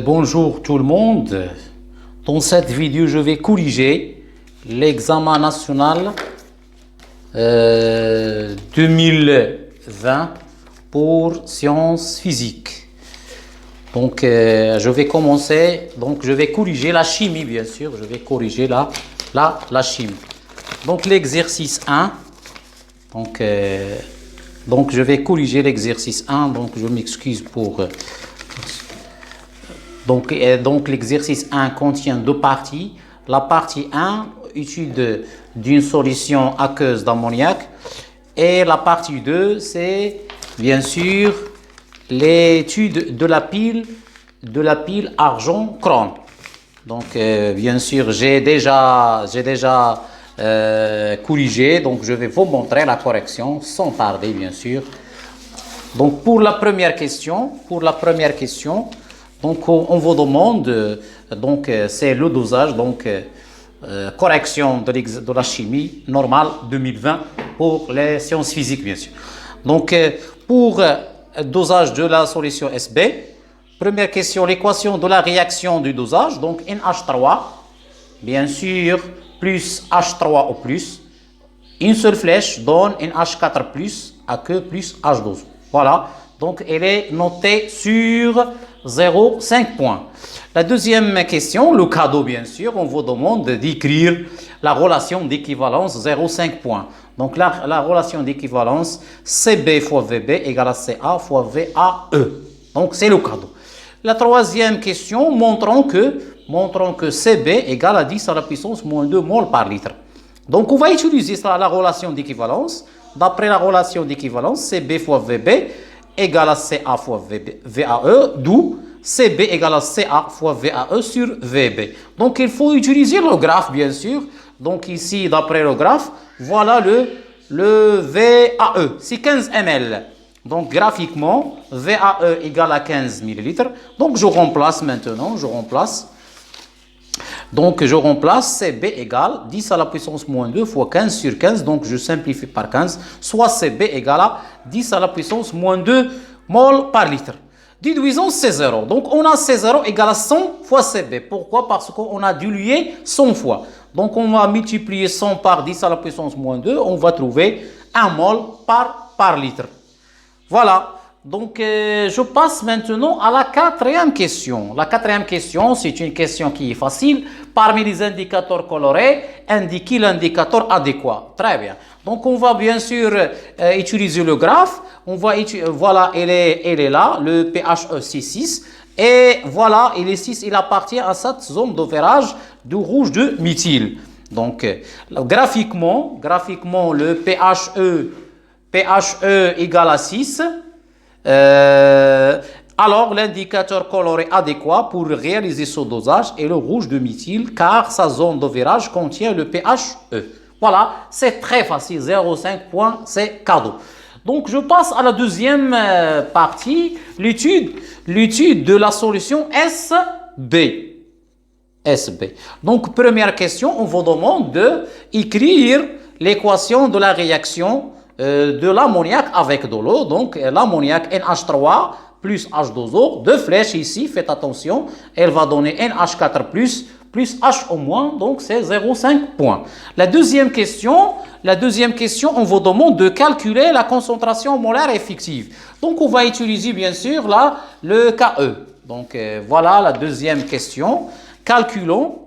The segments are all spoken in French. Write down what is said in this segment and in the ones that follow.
Bonjour tout le monde. Dans cette vidéo, je vais corriger l'examen national 2020 pour sciences physiques. Donc, je vais commencer. Donc, je vais corriger la chimie, bien sûr. Je vais corriger la chimie. Donc, l'exercice 1. Donc, je vais corriger l'exercice 1. Donc, je m'excuse pour... Donc, l'exercice 1 contient deux parties. La partie 1, étude d'une solution aqueuse d'ammoniac. Et la partie 2, c'est bien sûr l'étude de la pile argent-chrome. Donc, bien sûr, j'ai déjà corrigé. Donc, je vais vous montrer la correction sans tarder, bien sûr. Donc, pour la première question, donc, on vous demande, c'est le dosage, correction de la chimie normale 2020 pour les sciences physiques, bien sûr. Donc, pour dosage de la solution SB, première question, l'équation de la réaction du dosage, donc NH3, bien sûr, plus H3 au plus, une seule flèche donne NH4 plus, aqueux plus H12. Voilà, donc elle est notée sur 0,5 points. La deuxième question, le cadeau bien sûr, on vous demande d'écrire la relation d'équivalence 0,5 points. Donc la relation d'équivalence CB fois VB égale à CA fois VAE. Donc c'est le cadeau. La troisième question, montrons que CB égale à 10 à la puissance moins 2 mol par litre. Donc on va utiliser la relation d'équivalence. D'après la relation d'équivalence, CB fois VB égale à CA fois VAE, d'où CB égale à CA fois VAE sur VB. Donc, il faut utiliser le graphe, bien sûr. Donc, ici, d'après le graphe, voilà le VAE, c'est 15 ml. Donc, graphiquement, VAE égale à 15 ml. Donc, je remplace maintenant, Donc, je remplace CB égale 10 à la puissance moins 2 fois 15 sur 15. Donc, je simplifie par 15. Soit CB égale à 10 à la puissance moins 2 mol par litre. Déduisons C0. Donc, on a C0 égale à 100 fois CB. Pourquoi? Parce qu'on a dilué 100 fois. Donc, on va multiplier 100 par 10 à la puissance moins 2. On va trouver 1 mol par litre. Voilà. Donc, je passe maintenant à la quatrième question. La quatrième question, c'est une question qui est facile. Parmi les indicateurs colorés, indiquez l'indicateur adéquat. Très bien. Donc, on va bien sûr utiliser le graphe. Voilà, elle est là, le PHE c'est 6. Et voilà, il est 6, il appartient à cette zone d'opérage du rouge de méthyle. Donc, graphiquement, le PHE égale à 6. Alors, l'indicateur coloré adéquat pour réaliser ce dosage est le rouge de méthyle car sa zone de virage contient le PHE. Voilà, c'est très facile, 0,5 points, c'est cadeau. Donc, je passe à la deuxième partie, l'étude de la solution SB. Donc, première question, on vous demande d'écrire l'équation de la réaction de l'ammoniac avec de l'eau. Donc, l'ammoniac NH3 plus H2O, deux flèches ici, faites attention, elle va donner NH4 plus H au moins, donc c'est 0,5 points. La deuxième question, on vous demande de calculer la concentration molaire effective. Donc, on va utiliser bien sûr là le KE. Donc, voilà la deuxième question. Calculons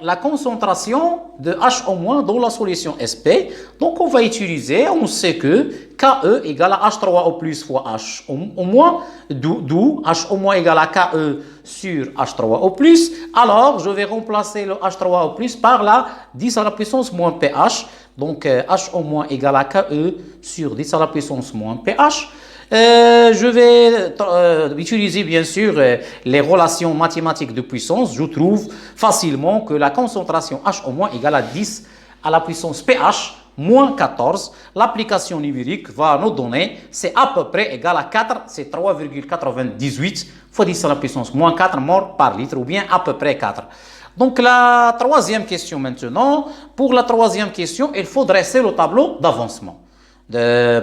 la concentration de H au moins dans la solution SP. Donc, on va utiliser, on sait que KE égale à H3 au plus fois H au moins, d'où H au moins égale à KE sur H3 au plus. Alors, je vais remplacer le H3 au plus par la 10 à la puissance moins PH. Donc, H au moins égale à KE sur 10 à la puissance moins PH. Je vais utiliser bien sûr les relations mathématiques de puissance. Je trouve facilement que la concentration H au moins égale à 10 à la puissance pH moins 14. L'application numérique va nous donner, c'est à peu près égal à 4, c'est 3,98 fois 10 à la puissance moins 4 morts par litre ou bien à peu près 4. Donc la troisième question maintenant. Pour la troisième question, il faut dresser le tableau d'avancement.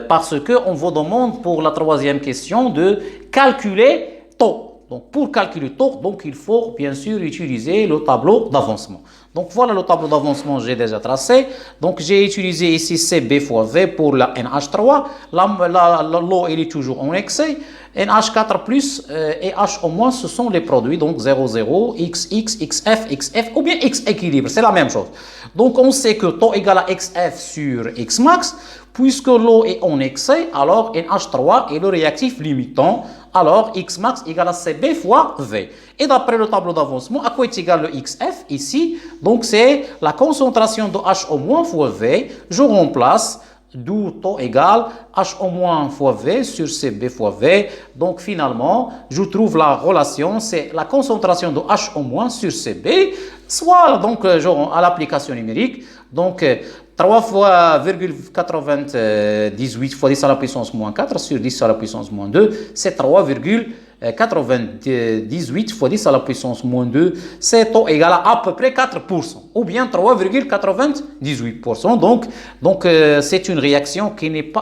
Parce qu'on vous demande pour la troisième question de calculer taux. Donc, pour calculer le taux, donc, il faut bien sûr utiliser le tableau d'avancement. Donc, voilà le tableau d'avancement que j'ai déjà tracé. Donc, j'ai utilisé ici CB fois V pour la NH3. L'eau, il est toujours en excès. NH4 plus et H au moins, ce sont les produits. Donc, 0, 0, XX, XF, XF ou bien X équilibre. C'est la même chose. Donc, on sait que taux égale à XF sur X max. Puisque l'eau est en excès, alors NH3 est le réactif limitant. Alors, X max égale à CB fois V. Et d'après le tableau d'avancement, à quoi est égal le XF ici? Donc, c'est la concentration de H au moins fois V. Je remplace, d'où taux égale H au moins fois V sur CB fois V. Donc, finalement, je trouve la relation, c'est la concentration de H au moins sur CB, soit donc à l'application numérique. Donc, 3 fois 0,98 fois 10 à la puissance moins 4 sur 10 à la puissance moins 2, c'est 3,98 fois 10 à la puissance moins 2, c'est taux égal à peu près 4%, ou bien 3,98%. Donc c'est une réaction qui est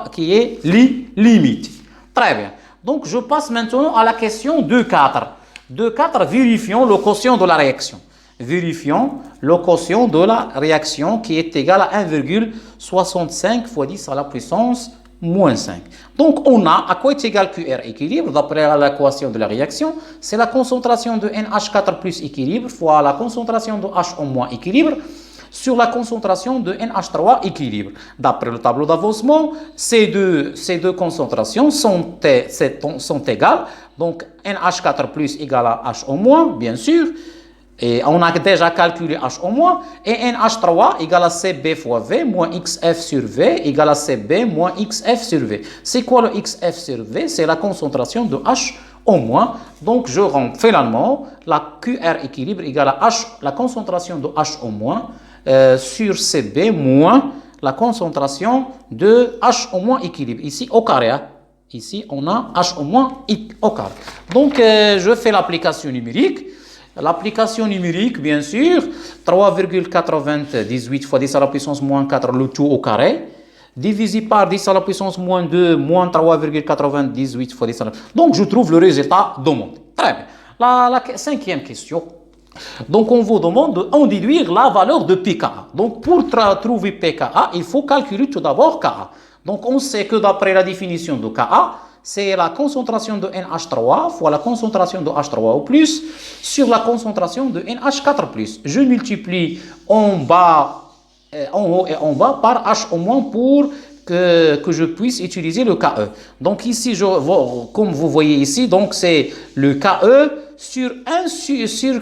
limitée. Très bien. Donc, je passe maintenant à la question 2,4. 2,4, vérifions le quotient de la réaction. Vérifions le quotient de la réaction qui est égal à 1,65 fois 10 à la puissance moins 5. Donc, on a à quoi est égal QR équilibre d'après l'équation de la réaction. C'est la concentration de NH4 plus équilibre fois la concentration de H au moins équilibre sur la concentration de NH3 équilibre. D'après le tableau d'avancement, ces deux concentrations sont égales. Donc, NH4 plus égale à H au moins, bien sûr. Et on a déjà calculé H au moins. Et NH3 égale à CB fois V moins XF sur V égale à CB moins XF sur V. C'est quoi le XF sur V? C'est la concentration de H au moins. Donc, je rends finalement la QR équilibre égale à H, la concentration de H au moins sur CB moins la concentration de H au moins équilibre. Ici, au carré. Hein? Ici, on a H au moins au carré. Donc, je fais l'application numérique. L'application numérique, bien sûr, 3,98 fois 10 à la puissance moins 4, le tout au carré, divisé par 10 à la puissance moins 2, moins 3,98 fois 10 à la puissance. Donc, je trouve le résultat demandé. Très bien. La cinquième question. Donc, on vous demande de déduire la valeur de pKa. Donc, pour trouver pKa, il faut calculer tout d'abord Ka. Donc, on sait que d'après la définition de Ka, c'est la concentration de NH3 fois la concentration de H3 au plus sur la concentration de NH4 plus. Je multiplie en haut et en bas par H au moins pour que je puisse utiliser le KE. Donc ici, comme vous voyez ici, donc c'est le KE sur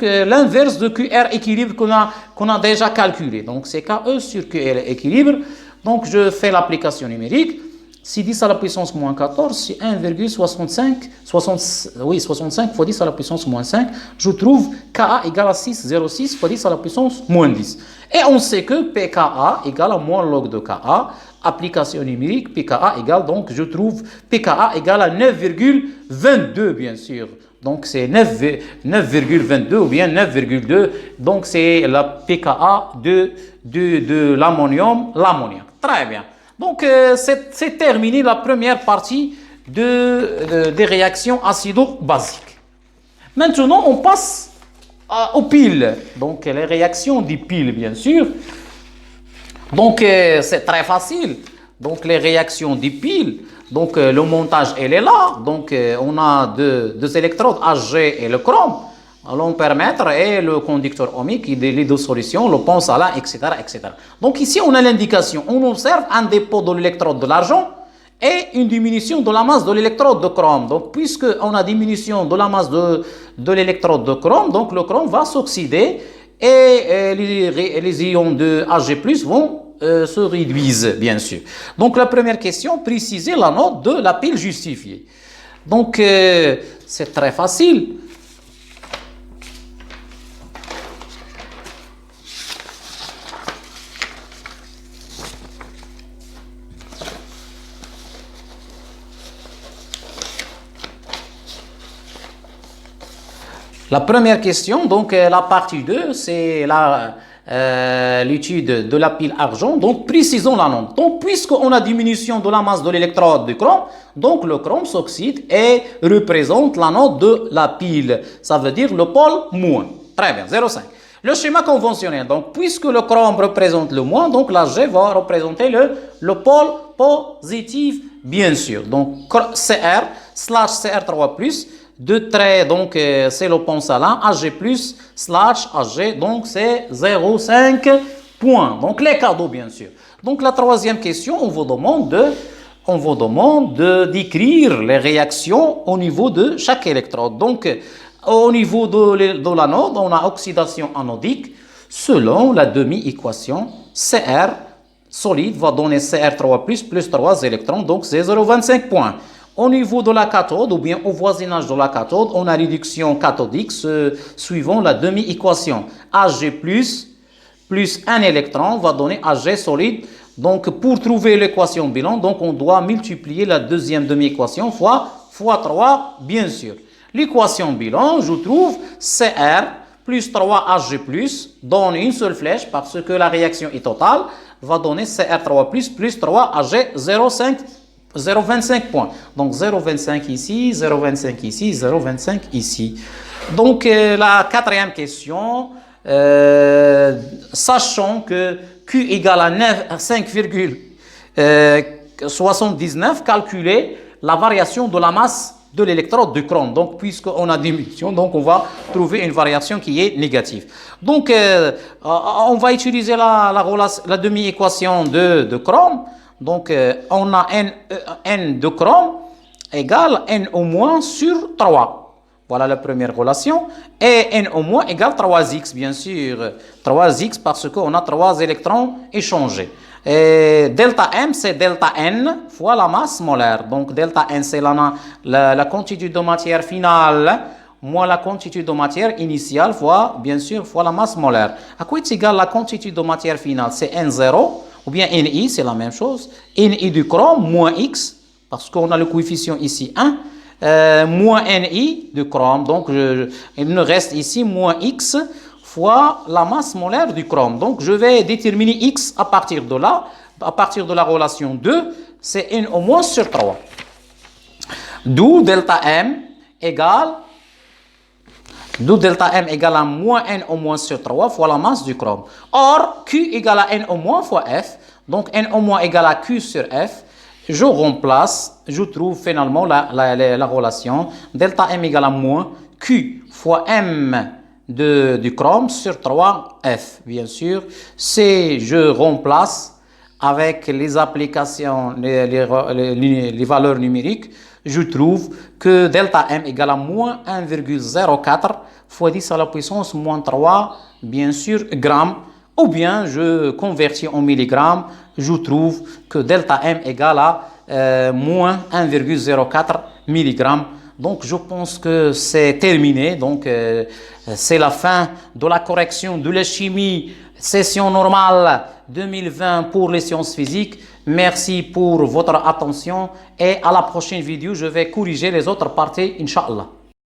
l'inverse de QR équilibre qu'on a déjà calculé. Donc c'est KE sur QR équilibre. Donc je fais l'application numérique. Si 10 à la puissance moins 14, c'est 1,65 fois 10 à la puissance moins 5. Je trouve Ka égale à 6,06 fois 10 à la puissance moins 10. Et on sait que pKa égale à moins log de Ka. Application numérique, pKa égale, donc je trouve pKa égale à 9,22 bien sûr. Donc c'est 9,22 ou bien 9,2. Donc c'est la pKa de l'ammonium, l'ammoniac. Très bien. Donc, c'est terminé la première partie des réactions acido-basiques. Maintenant, on passe aux piles. Donc, les réactions des piles, bien sûr. Donc, c'est très facile. Donc, les réactions des piles. Donc, le montage, elle est là. Donc, on a deux électrodes, Hg et le chrome. L'ampèremètre et le conducteur ohmique, les deux solutions, le pont salin, etc., etc. Donc ici, on a l'indication. On observe un dépôt de l'électrode de l'argent et une diminution de la masse de l'électrode de chrome. Donc, puisqu'on a diminution de la masse de l'électrode de chrome, donc le chrome va s'oxyder et les ions de Hg+, vont se réduire, bien sûr. Donc, la première question, préciser la note de la pile justifiée. Donc, c'est très facile. La première question, donc la partie 2, c'est l'étude de la pile argent, donc précisons la note. Donc, puisqu'on a diminution de la masse de l'électrode du chrome, donc le chrome s'oxyde et représente la note de la pile. Ça veut dire le pôle moins. Très bien, 0,5. Le schéma conventionnel, donc puisque le chrome représente le moins, donc la G va représenter le pôle positif, bien sûr. Donc CR slash CR3+, deux traits, donc c'est le pont salin, AG+, slash AG, donc c'est 0,5 points. Donc les cadeaux, bien sûr. Donc la troisième question, on vous demande d'écrire les réactions au niveau de chaque électrode. Donc, au niveau de l'anode, on a oxydation anodique selon la demi-équation Cr solide va donner Cr3 plus 3 électrons, donc c'est 0,25 points. Au niveau de la cathode, ou bien au voisinage de la cathode, on a réduction cathodique suivant la demi-équation Ag plus un électron va donner Ag solide. Donc, pour trouver l'équation bilan, donc on doit multiplier la deuxième demi-équation fois 3, bien sûr. L'équation bilan, je trouve Cr plus 3Ag donne une seule flèche parce que la réaction est totale, va donner Cr3 plus 3Ag 0,25 points. Donc 0,25 ici, 0,25 ici, 0,25 ici. Donc la quatrième question, sachant que Q égale à 5,79, calculer la variation de la masse de l'électrode du chrome. Donc, puisqu'on a diminution, donc on va trouver une variation qui est négative. Donc, on va utiliser la demi-équation de chrome. Donc, on a N de chrome égale N au moins sur 3. Voilà la première relation. Et N au moins égale 3x, bien sûr. 3x parce qu'on a 3 électrons échangés. Et delta M, c'est delta N fois la masse molaire. Donc, delta N, c'est la quantité de matière finale moins la quantité de matière initiale fois, bien sûr, fois la masse molaire. À quoi est égal la quantité de matière finale? C'est N0 ou bien Ni, c'est la même chose. Ni du chrome moins X, parce qu'on a le coefficient ici 1, moins Ni du chrome. Donc, il me reste ici moins X fois la masse molaire du chrome. Donc, je vais déterminer X à partir de là, à partir de la relation 2, c'est N au moins sur 3. D'où delta M égale à moins N au moins sur 3 fois la masse du chrome. Or, Q égale à N au moins fois F. Donc, N au moins égale à Q sur F. Je remplace, je trouve finalement la relation delta M égale à moins Q fois M du chrome sur 3F, bien sûr. Je remplace avec les applications, les valeurs numériques, je trouve que delta M égale à moins 1,04 fois 10 à la puissance moins 3, bien sûr, grammes, ou bien je convertis en milligrammes, je trouve que delta M égale à moins 1,04 milligrammes. Donc, je pense que c'est terminé. Donc, c'est la fin de la correction de la chimie, session normale 2020 pour les sciences physiques. Merci pour votre attention et à la prochaine vidéo, je vais corriger les autres parties, Inch'Allah.